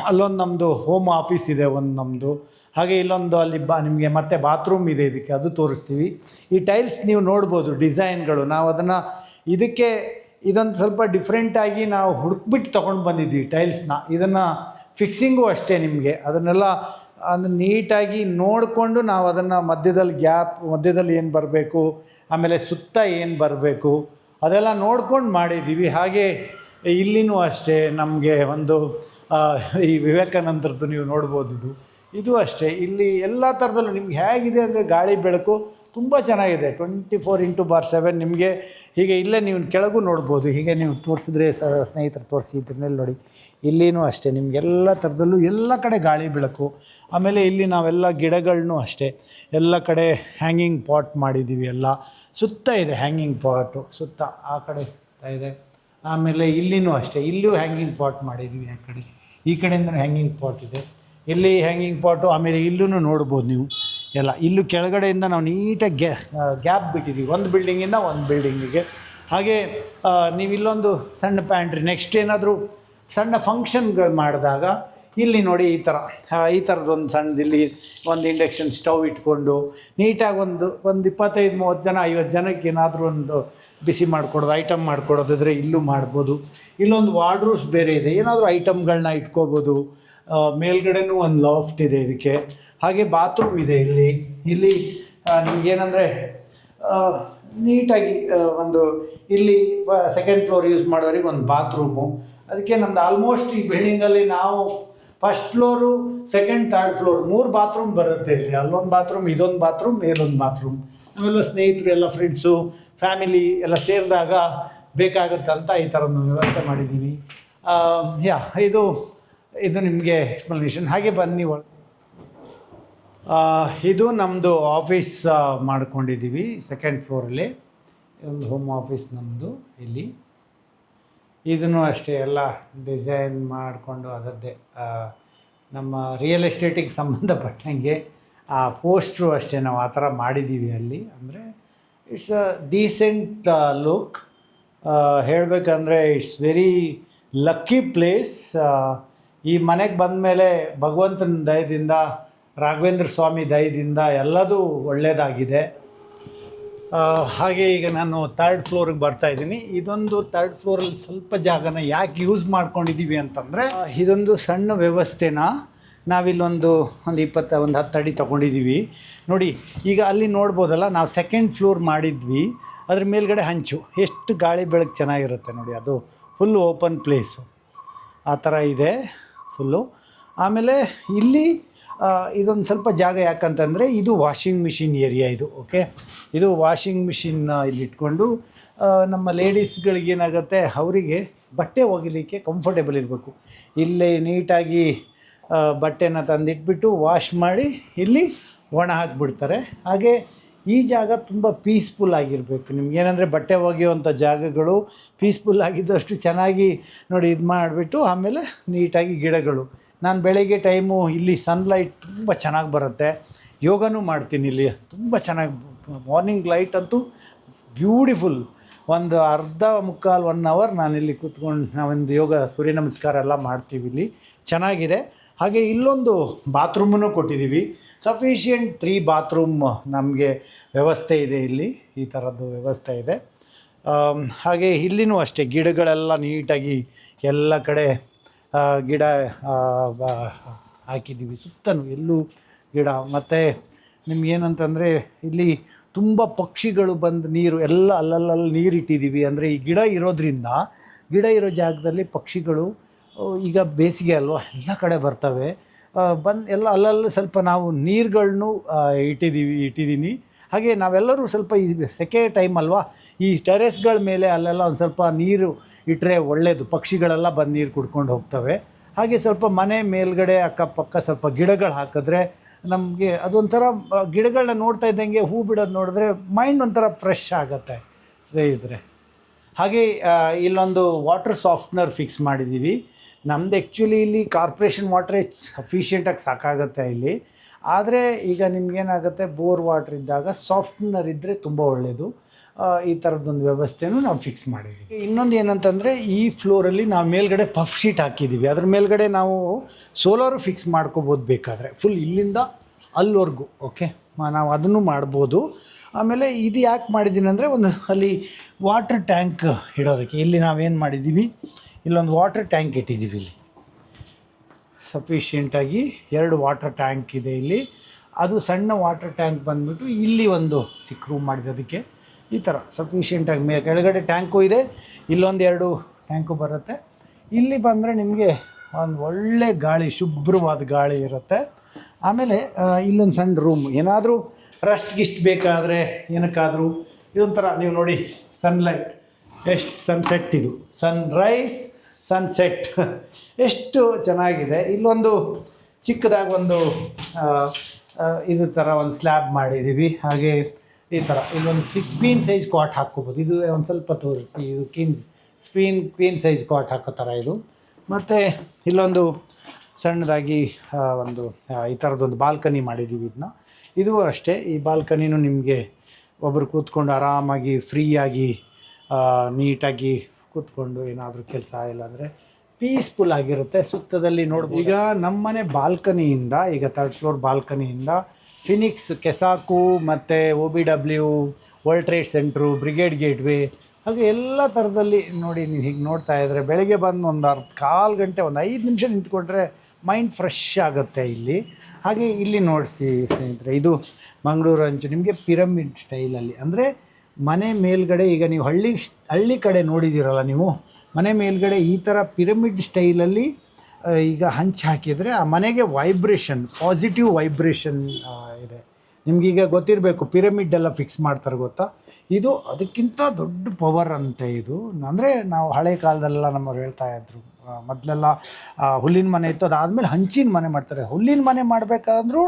ಅಲ್ಲೊಂದು ನಮ್ಮದು ಹೋಮ್ ಆಫೀಸ್ ಇದೆ ಒಂದು ನಮ್ಮದು. ಹಾಗೆ ಇಲ್ಲೊಂದು ಅಲ್ಲಿ ನಿಮಗೆ ಮತ್ತೆ ಬಾತ್ರೂಮ್ ಇದೆ, ಇದಕ್ಕೆ ಅದು ತೋರಿಸ್ತೀವಿ. ಈ ಟೈಲ್ಸ್ ನೀವು ನೋಡ್ಬೋದು ಡಿಸೈನ್ಗಳು. ನಾವು ಅದನ್ನು ಇದೊಂದು ಸ್ವಲ್ಪ ಡಿಫ್ರೆಂಟಾಗಿ ನಾವು ಹುಡುಕ್ಬಿಟ್ಟು ತೊಗೊಂಡು ಬಂದಿದ್ವಿ ಟೈಲ್ಸ್ನ. ಇದನ್ನು ಫಿಕ್ಸಿಂಗು ಅಷ್ಟೇ, ನಿಮಗೆ ಅದನ್ನೆಲ್ಲ ನೀಟಾಗಿ ನೋಡಿಕೊಂಡು ನಾವು ಅದನ್ನು ಮಧ್ಯದಲ್ಲಿ ಏನು ಬರಬೇಕು, ಆಮೇಲೆ ಸುತ್ತ ಏನು ಬರಬೇಕು ಅದೆಲ್ಲ ನೋಡ್ಕೊಂಡು ಮಾಡಿದ್ದೀವಿ. ಹಾಗೆ ಇಲ್ಲಿನೂ ಅಷ್ಟೇ ನಮಗೆ ಒಂದು ಈ ವಿವೇಕಾನಂದರದ್ದು ನೀವು ನೋಡ್ಬೋದು. ಇದು ಅಷ್ಟೇ, ಇಲ್ಲಿ ಎಲ್ಲ ಥರದಲ್ಲೂ ನಿಮ್ಗೆ ಹೇಗಿದೆ ಅಂದರೆ ಗಾಳಿ ಬೆಳಕು ತುಂಬ ಚೆನ್ನಾಗಿದೆ. 24x7 ನಿಮಗೆ ಹೀಗೆ ಇಲ್ಲೇ ನೀವು ಕೆಳಗೂ ನೋಡ್ಬೋದು. ಹೀಗೆ ನೀವು ತೋರಿಸಿದ್ರೆ ಸ್ನೇಹಿತರು ತೋರಿಸಿ ಇದ್ರಲ್ಲಿ ನೋಡಿ, ಇಲ್ಲಿನೂ ಅಷ್ಟೇ ನಿಮಗೆಲ್ಲ ಥರದಲ್ಲೂ ಎಲ್ಲ ಕಡೆ ಗಾಳಿ ಬೆಳಕು. ಆಮೇಲೆ ಇಲ್ಲಿ ನಾವೆಲ್ಲ ಗಿಡಗಳನ್ನೂ ಅಷ್ಟೇ ಎಲ್ಲ ಕಡೆ ಹ್ಯಾಂಗಿಂಗ್ ಪಾಟ್ ಮಾಡಿದ್ದೀವಿ. ಎಲ್ಲ ಸುತ್ತ ಇದೆ ಹ್ಯಾಂಗಿಂಗ್ ಪಾಟು, ಸುತ್ತ ಆ ಕಡೆ ಇದೆ. ಆಮೇಲೆ ಇಲ್ಲಿನೂ ಅಷ್ಟೇ, ಇಲ್ಲೂ ಹ್ಯಾಂಗಿಂಗ್ ಪಾಟ್ ಮಾಡಿದ್ದೀವಿ. ಆ ಕಡೆ ಈ ಕಡೆಯಿಂದ ಹ್ಯಾಂಗಿಂಗ್ ಪಾಟ್ ಇದೆ, ಇಲ್ಲಿ ಹ್ಯಾಂಗಿಂಗ್ ಪಾಟು. ಆಮೇಲೆ ಇಲ್ಲೂ ನೋಡ್ಬೋದು ನೀವು ಎಲ್ಲ. ಇಲ್ಲೂ ಕೆಳಗಡೆಯಿಂದ ನಾವು ನೀಟಾಗಿ ಗ್ಯಾಪ್ ಬಿಟ್ಟಿದ್ದೀವಿ ಒಂದು ಬಿಲ್ಡಿಂಗಿಂದ ಒಂದು ಬಿಲ್ಡಿಂಗಿಗೆ. ಹಾಗೆ ನೀವು ಇಲ್ಲೊಂದು ಸಣ್ಣ ಪ್ಯಾಂಟ್ರಿ, ನೆಕ್ಸ್ಟ್ ಏನಾದರೂ ಸಣ್ಣ ಫಂಕ್ಷನ್ಗಳು ಮಾಡಿದಾಗ ಇಲ್ಲಿ ನೋಡಿ ಈ ಥರದ್ದೊಂದು ಸಣ್ಣದಿಲ್ಲಿ ಒಂದು ಇಂಡಕ್ಷನ್ ಸ್ಟವ್ ಇಟ್ಕೊಂಡು ನೀಟಾಗಿ ಒಂದು 25-30 ಜನ 50 ಜನಕ್ಕೆ ಏನಾದರೂ ಒಂದು ಬಿಸಿ ಮಾಡಿಕೊಡೋದು, ಐಟಮ್ ಮಾಡಿಕೊಡೋದಿದ್ರೆ ಇಲ್ಲೂ ಮಾಡ್ಬೋದು. ಇಲ್ಲೊಂದು ವಾರ್ಡ್ರೋಬ್ಸ್ ಬೇರೆ ಇದೆ, ಏನಾದರೂ ಐಟಮ್ಗಳನ್ನ ಇಟ್ಕೋಬೋದು. ಮೇಲ್ಗಡೆನೂ ಒಂದು ಲಾಫ್ಟ್ ಇದೆ ಇದಕ್ಕೆ. ಹಾಗೆ ಬಾತ್ರೂಮ್ ಇದೆ ಇಲ್ಲಿ ನಿಮಗೇನೆಂದರೆ ನೀಟಾಗಿ ಒಂದು ಇಲ್ಲಿ ಸೆಕೆಂಡ್ ಫ್ಲೋರ್ ಯೂಸ್ ಮಾಡೋರಿಗೆ ಒಂದು ಬಾತ್ರೂಮು. ಅದಕ್ಕೆ ನಮ್ಮದು ಆಲ್ಮೋಸ್ಟ್ ಈ ಬಿಲ್ಡಿಂಗಲ್ಲಿ ನಾವು first floor, second, third floor 3 bathroom ಬರುತ್ತೆ ಇಲ್ಲಿ. ಅಲ್ಲೊಂದು ಬಾತ್ರೂಮ್, ಇದೊಂದು ಬಾತ್ರೂಮ್, ಮೇಲೊಂದು ಬಾತ್ರೂಮ್. ನಾವೆಲ್ಲ ಸ್ನೇಹಿತರು ಎಲ್ಲ ಫ್ರೆಂಡ್ಸು ಫ್ಯಾಮಿಲಿ ಎಲ್ಲ ಸೇರಿದಾಗ ಬೇಕಾಗುತ್ತಂತ ಈ ಥರ ಒಂದು ವ್ಯವಸ್ಥೆ ಮಾಡಿದ್ದೀವಿ. ಇದು ನಿಮಗೆ ಎಕ್ಸ್ಪ್ಲನೇಷನ್. ಹಾಗೆ ಬನ್ನಿ ಇದು ನಮ್ಮದು ಆಫೀಸ್ ಮಾಡ್ಕೊಂಡಿದ್ದೀವಿ ಸೆಕೆಂಡ್ ಫ್ಲೋರಲ್ಲಿ. ಒಂದು ಹೋಮ್ ಆಫೀಸ್ ನಮ್ಮದು ಇಲ್ಲಿ. ಇದನ್ನು ಅಷ್ಟೇ ಎಲ್ಲ ಡಿಸೈನ್ ಮಾಡಿಕೊಂಡು ಅದರದ್ದೇ ನಮ್ಮ ರಿಯಲ್ ಎಸ್ಟೇಟಿಗೆ ಸಂಬಂಧಪಟ್ಟಂಗೆ ಆ ಪೋಸ್ಟ್ರು ಅಷ್ಟೇ ನಾವು ಆ ಥರ ಮಾಡಿದ್ದೀವಿ ಅಲ್ಲಿ. ಅಂದರೆ ಇಟ್ಸ್ ಅ ಡೀಸೆಂಟ್ ಲುಕ್. ಹೇಳಬೇಕಂದ್ರೆ ಇಟ್ಸ್ ವೆರಿ ಲಕ್ಕಿ ಪ್ಲೇಸ್. ಈ ಮನೆಗೆ ಬಂದ ಮೇಲೆ ಭಗವಂತನ ದಯದಿಂದ, ರಾಘವೇಂದ್ರ ಸ್ವಾಮಿ ದಯದಿಂದ ಎಲ್ಲದೂ ಒಳ್ಳೆಯದಾಗಿದೆ. ಹಾಗೆ ಈಗ ನಾನು ಥರ್ಡ್ ಫ್ಲೋರಿಗೆ ಬರ್ತಾಯಿದ್ದೀನಿ. ಇದೊಂದು ಥರ್ಡ್ ಫ್ಲೋರಲ್ಲಿ ಸ್ವಲ್ಪ ಜಾಗನ ಯಾಕೆ ಯೂಸ್ ಮಾಡ್ಕೊಂಡಿದ್ದೀವಿ ಅಂತಂದರೆ, ಇದೊಂದು ಸಣ್ಣ ವ್ಯವಸ್ಥೆನ ನಾವಿಲ್ಲೊಂದು 10 ಅಡಿ ತೊಗೊಂಡಿದ್ದೀವಿ ನೋಡಿ. ಈಗ ಅಲ್ಲಿ ನೋಡ್ಬೋದಲ್ಲ, ನಾವು ಸೆಕೆಂಡ್ ಫ್ಲೋರ್ ಮಾಡಿದ್ವಿ, ಅದ್ರ ಮೇಲ್ಗಡೆ ಹಂಚು, ಎಷ್ಟು ಗಾಳಿ ಬೆಳಕು ಚೆನ್ನಾಗಿರುತ್ತೆ ನೋಡಿ. ಅದು ಫುಲ್ಲು ಓಪನ್ ಪ್ಲೇಸು ಆ ಥರ ಇದೆ ಫುಲ್ಲು. ಆಮೇಲೆ ಇಲ್ಲಿ ಇದೊಂದು ಸ್ವಲ್ಪ ಜಾಗ ಯಾಕಂತಂದರೆ ಇದು ವಾಷಿಂಗ್ ಮಿಷಿನ್ ಏರಿಯಾ ಇದು. ಓಕೆ, ಇದು ವಾಷಿಂಗ್ ಮಿಷಿನ್ ಇಲ್ಲಿ ಇಟ್ಕೊಂಡು ನಮ್ಮ ಲೇಡೀಸ್ಗಳಿಗೇನಾಗುತ್ತೆ, ಅವರಿಗೆ ಬಟ್ಟೆ ಒಗಿಲಿಕ್ಕೆ ಕಂಫರ್ಟೇಬಲ್ ಇರಬೇಕು. ಇಲ್ಲೇ ನೀಟಾಗಿ ಬಟ್ಟೆನ ತಂದಿಟ್ಬಿಟ್ಟು ವಾಶ್ ಮಾಡಿ ಇಲ್ಲಿ ಒಣ ಹಾಕಿಬಿಡ್ತಾರೆ. ಹಾಗೆ ಈ ಜಾಗ ತುಂಬ ಪೀಸ್ಫುಲ್ ಆಗಿರಬೇಕು. ನಿಮ್ಗೇನಂದರೆ ಬಟ್ಟೆ ಒಗೆಯುವಂಥ ಜಾಗಗಳು ಪೀಸ್ಫುಲ್ ಆಗಿದ್ದಷ್ಟು ಚೆನ್ನಾಗಿ ನೋಡಿ ಇದು ಮಾಡಿಬಿಟ್ಟು, ಆಮೇಲೆ ನೀಟಾಗಿ ಗಿಡಗಳು. ನಾನು ಬೆಳಗ್ಗೆ ಟೈಮು ಇಲ್ಲಿ ಸನ್ಲೈಟ್ ತುಂಬ ಚೆನ್ನಾಗಿ ಬರುತ್ತೆ. ಯೋಗನೂ ಮಾಡ್ತೀನಿ ಇಲ್ಲಿ, ತುಂಬ ಚೆನ್ನಾಗಿ ಮಾರ್ನಿಂಗ್ ಲೈಟ್ ಅಂತೂ ಬ್ಯೂಟಿಫುಲ್. ಒಂದು ಅರ್ಧ ಮುಕ್ಕಾಲು 1 ಅವರ್ ನಾನಿಲ್ಲಿ ಕೂತ್ಕೊಂಡು ನಾವೊಂದು ಯೋಗ ಸೂರ್ಯ ನಮಸ್ಕಾರ ಎಲ್ಲ ಮಾಡ್ತೀವಿ ಇಲ್ಲಿ, ಚೆನ್ನಾಗಿದೆ. ಹಾಗೆ ಇಲ್ಲೊಂದು ಬಾತ್ರೂಮನ್ನು ಕೊಟ್ಟಿದ್ದೀವಿ. ಸಫಿಷಿಯೆಂಟ್ 3 ಬಾತ್ರೂಮ್ ನಮಗೆ ವ್ಯವಸ್ಥೆ ಇದೆ ಇಲ್ಲಿ, ಈ ಥರದ್ದು ವ್ಯವಸ್ಥೆ ಇದೆ. ಹಾಗೆ ಇಲ್ಲಿನೂ ಅಷ್ಟೇ ಗಿಡಗಳೆಲ್ಲ ನೀಟಾಗಿ ಎಲ್ಲ ಕಡೆ ಗಿಡ ಹಾಕಿದ್ದೀವಿ ಸುತ್ತಲೂ, ಎಲ್ಲೂ ಗಿಡ. ಮತ್ತು ನಿಮ್ಗೇನಂತಂದರೆ ಇಲ್ಲಿ ತುಂಬ ಪಕ್ಷಿಗಳು ಬಂದು ನೀರು ಎಲ್ಲ ಅಲ್ಲಲ್ಲಿ ನೀರು ಇಟ್ಟಿದ್ದೀವಿ. ಅಂದರೆ ಈ ಗಿಡ ಇರೋದ್ರಿಂದ, ಗಿಡ ಇರೋ ಜಾಗದಲ್ಲಿ ಪಕ್ಷಿಗಳು ಈಗ ಬೇಸಿಗೆ ಅಲ್ವಾ, ಎಲ್ಲ ಕಡೆ ಬರ್ತವೆ. ಬಂದು ಎಲ್ಲ ಅಲ್ಲಲ್ಲಿ ಸ್ವಲ್ಪ ನಾವು ನೀರುಗಳನ್ನು ಇಟ್ಟಿದ್ದೀನಿ. ಹಾಗೆ ನಾವೆಲ್ಲರೂ ಸ್ವಲ್ಪ ಈ ಸೆಕೆ ಟೈಮ್ ಅಲ್ವಾ, ಈ ಟೆರೆಸ್ಗಳ ಮೇಲೆ ಅಲ್ಲೆಲ್ಲ ಒಂದು ಸ್ವಲ್ಪ ನೀರು ಇಟ್ಟರೆ ಒಳ್ಳೆಯದು, ಪಕ್ಷಿಗಳೆಲ್ಲ ಬಂದು ನೀರು ಕುಡ್ಕೊಂಡು ಹೋಗ್ತವೆ. ಹಾಗೆ ಸ್ವಲ್ಪ ಮನೆ ಮೇಲ್ಗಡೆ ಅಕ್ಕಪಕ್ಕ ಸ್ವಲ್ಪ ಗಿಡಗಳು ಹಾಕಿದ್ರೆ ನಮಗೆ ಅದೊಂಥರ, ಗಿಡಗಳನ್ನ ನೋಡ್ತಾ ಇದ್ದಂಗೆ ಹೂ ಬಿಡೋದು ನೋಡಿದ್ರೆ ಮೈಂಡ್ ಒಂಥರ ಫ್ರೆಶ್ ಆಗುತ್ತೆ ಸ್ನೇಹಿತರೆ. ಹಾಗೆ ಇಲ್ಲೊಂದು ವಾಟರ್ ಸಾಫ್ಟ್ನರ್ ಫಿಕ್ಸ್ ಮಾಡಿದ್ದೀವಿ. ನಮ್ಮದು ಆ್ಯಕ್ಚುಲಿ ಇಲ್ಲಿ ಕಾರ್ಪೊರೇಷನ್ ವಾಟ್ರೇ ಸಫಿಷಿಯೆಂಟಾಗಿ ಸಾಕಾಗುತ್ತೆ ಇಲ್ಲಿ. ಆದರೆ ಈಗ ನಿಮಗೇನಾಗುತ್ತೆ, ಬೋರ್ ವಾಟ್ರ್ ಇದ್ದಾಗ ಸಾಫ್ಟ್ನರ್ ಇದ್ದರೆ ತುಂಬ ಒಳ್ಳೆಯದು. ಈ ಥರದ್ದೊಂದು ವ್ಯವಸ್ಥೆನೂ ನಾವು ಫಿಕ್ಸ್ ಮಾಡಿದ್ದೀವಿ. ಇನ್ನೊಂದು ಏನಂತಂದರೆ, ಈ ಫ್ಲೋರಲ್ಲಿ ನಾವು ಮೇಲ್ಗಡೆ ಪಫ್ ಶೀಟ್ ಹಾಕಿದ್ದೀವಿ. ಅದ್ರ ಮೇಲ್ಗಡೆ ನಾವು ಸೋಲಾರು ಫಿಕ್ಸ್ ಮಾಡ್ಕೋಬೋದು ಬೇಕಾದರೆ, ಫುಲ್ ಇಲ್ಲಿಂದ ಅಲ್ಲಿವರೆಗೂ. ಓಕೆ, ನಾವು ಅದನ್ನು ಮಾಡ್ಬೋದು. ಆಮೇಲೆ ಇದು ಯಾಕೆ ಮಾಡಿದ್ದೀನಿ ಅಂದರೆ, ಒಂದು ಅಲ್ಲಿ ವಾಟರ್ ಟ್ಯಾಂಕ್ ಇಡೋದಕ್ಕೆ ಇಲ್ಲಿ ನಾವೇನು ಮಾಡಿದ್ದೀವಿ, ಇಲ್ಲೊಂದು ವಾಟರ್ ಟ್ಯಾಂಕ್ ಇಟ್ಟಿದ್ದೀವಿ. ಇಲ್ಲಿ ಸಫಿಷಿಯೆಂಟಾಗಿ 2 ವಾಟರ್ ಟ್ಯಾಂಕ್ ಇದೆ ಇಲ್ಲಿ. ಅದು ಸಣ್ಣ ವಾಟರ್ ಟ್ಯಾಂಕ್ ಬಂದುಬಿಟ್ಟು ಇಲ್ಲಿ ಒಂದು ಚಿಕ್ಕ ರೂಮ್ ಮಾಡಿದೆ. ಅದಕ್ಕೆ ಈ ಥರ ಸಫಿಷಿಯೆಂಟಾಗಿ ಕೆಳಗಡೆ ಟ್ಯಾಂಕು ಇದೆ, ಇಲ್ಲೊಂದು 2 ಟ್ಯಾಂಕು ಬರುತ್ತೆ. ಇಲ್ಲಿ ಬಂದರೆ ನಿಮಗೆ ಒಂದು ಒಳ್ಳೆ ಗಾಳಿ, ಶುಭ್ರವಾದ ಗಾಳಿ ಇರುತ್ತೆ. ಆಮೇಲೆ ಇಲ್ಲೊಂದು ಸಣ್ಣ ರೂಮ್, ಏನಾದರೂ ರೆಸ್ಟ್ ಗಿಸ್ಟ್ ಬೇಕಾದರೆ ಏನಕ್ಕಾದರೂ ಇದೊಂಥರ, ನೀವು ನೋಡಿ ಸನ್ಲೈಟ್ ಎಷ್ಟು ಸನ್ಸೆಟ್, ಇದು ಸನ್ರೈಸ್ ಸನ್ಸೆಟ್ ಎಷ್ಟು ಚೆನ್ನಾಗಿದೆ. ಇಲ್ಲೊಂದು ಚಿಕ್ಕದಾಗಿ ಒಂದು ಇದು ಥರ ಒಂದು ಸ್ಲ್ಯಾಬ್ ಮಾಡಿದ್ದೀವಿ. ಹಾಗೆ ಈ ಥರ ಇಲ್ಲೊಂದು ಕ್ವೀನ್ ಸೈಜ್ ಕಾಟ್ ಹಾಕ್ಕೋಬೋದು. ಇದು ಒಂದು ಸ್ವಲ್ಪ ತೋರಿಸಿ, ಇದು ಕ್ವೀನ್ ಸೈಜ್ ಕಾಟ್ ಹಾಕೋ ಥರ ಇದು. ಮತ್ತು ಇಲ್ಲೊಂದು ಸಣ್ಣದಾಗಿ ಒಂದು ಈ ಥರದ್ದೊಂದು ಬಾಲ್ಕನಿ ಮಾಡಿದ್ದೀವಿ. ಇದು ಅಷ್ಟೇ. ಈ ಬಾಲ್ಕನಿನೂ ನಿಮಗೆ ಒಬ್ಬರು ಕೂತ್ಕೊಂಡು ಆರಾಮಾಗಿ ಫ್ರೀಯಾಗಿ ನೀಟಾಗಿ ಕೂತ್ಕೊಂಡು ಏನಾದರೂ ಕೆಲಸ ಇಲ್ಲಾಂದರೆ ಪೀಸ್ಫುಲ್ ಆಗಿರುತ್ತೆ. ಸುತ್ತದಲ್ಲಿ ನೋಡ್ಬೋದು. ಈಗ ನಮ್ಮನೆ ಬಾಲ್ಕನಿಯಿಂದ, ಈಗ 3rd ಫ್ಲೋರ್ ಬಾಲ್ಕನಿಯಿಂದ ಫಿನಿಕ್ಸ್, ಕೆಸಾಕು ಮತ್ತು OBW, world trade centre, brigade gateway, ಹಾಗೆ ಎಲ್ಲ ಥರದಲ್ಲಿ ನೋಡಿ. ನೀವು ಹೀಗೆ ನೋಡ್ತಾ ಇದ್ದರೆ ಬೆಳಗ್ಗೆ ಬಂದು ಒಂದು ಕಾಲು ಗಂಟೆ, ಒಂದು 5 ನಿಮಿಷ ನಿಂತ್ಕೊಂಡ್ರೆ ಮೈಂಡ್ ಫ್ರೆಶ್ ಆಗುತ್ತೆ ಇಲ್ಲಿ. ಹಾಗೆ ಇಲ್ಲಿ ನೋಡಿಸಿ ಸ್ನೇಹಿತರೆ, ಇದು ಮಂಗಳೂರು ಅಂಚು ನಿಮಗೆ ಪಿರಮಿಡ್ ಸ್ಟೈಲಲ್ಲಿ. ಅಂದರೆ ಮನೆ ಮೇಲ್ಗಡೆ, ಈಗ ನೀವು ಹಳ್ಳಿ ಕಡೆ ನೋಡಿದ್ದೀರಲ್ಲ ನೀವು, ಮನೆ ಮೇಲ್ಗಡೆ ಈ ಥರ ಪಿರಮಿಡ್ ಸ್ಟೈಲಲ್ಲಿ ಈಗ ಹಂಚು ಹಾಕಿದರೆ ಆ ಮನೆಗೆ ವೈಬ್ರೇಷನ್, ಪಾಸಿಟಿವ್ ವೈಬ್ರೇಷನ್ ಇದೆ. ನಿಮಗೀಗ ಗೊತ್ತಿರಬೇಕು, ಪಿರಮಿಡ್ ಎಲ್ಲ ಫಿಕ್ಸ್ ಮಾಡ್ತಾರೆ ಗೊತ್ತಾ, ಇದು ಅದಕ್ಕಿಂತ ದೊಡ್ಡ ಪವರ್ ಅಂತೆ ಇದು. ಅಂದರೆ ನಾವು ಹಳೆ ಕಾಲದಲ್ಲೆಲ್ಲ ನಮ್ಮವ್ರು ಹೇಳ್ತಾಯಿದ್ರು, ಮೊದಲೆಲ್ಲ ಹುಲ್ಲಿನ ಮನೆ ಇತ್ತು, ಅದಾದಮೇಲೆ ಹಂಚಿನ ಮನೆ ಮಾಡ್ತಾರೆ. ಹುಲ್ಲಿನ ಮನೆ ಮಾಡಬೇಕಾದ್ರೂ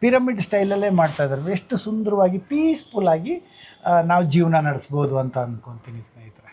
ಪಿರಮಿಡ್ ಸ್ಟೈಲಲ್ಲೇ ಮಾಡ್ತಾಯಿದ್ದಾರೆ. ಎಷ್ಟು ಸುಂದರವಾಗಿ ಪೀಸ್ಫುಲ್ಲಾಗಿ ನಾವು ಜೀವನ ನಡೆಸ್ಬೋದು ಅಂತ ಅಂದ್ಕೊತೀನಿ ಸ್ನೇಹಿತರೆ.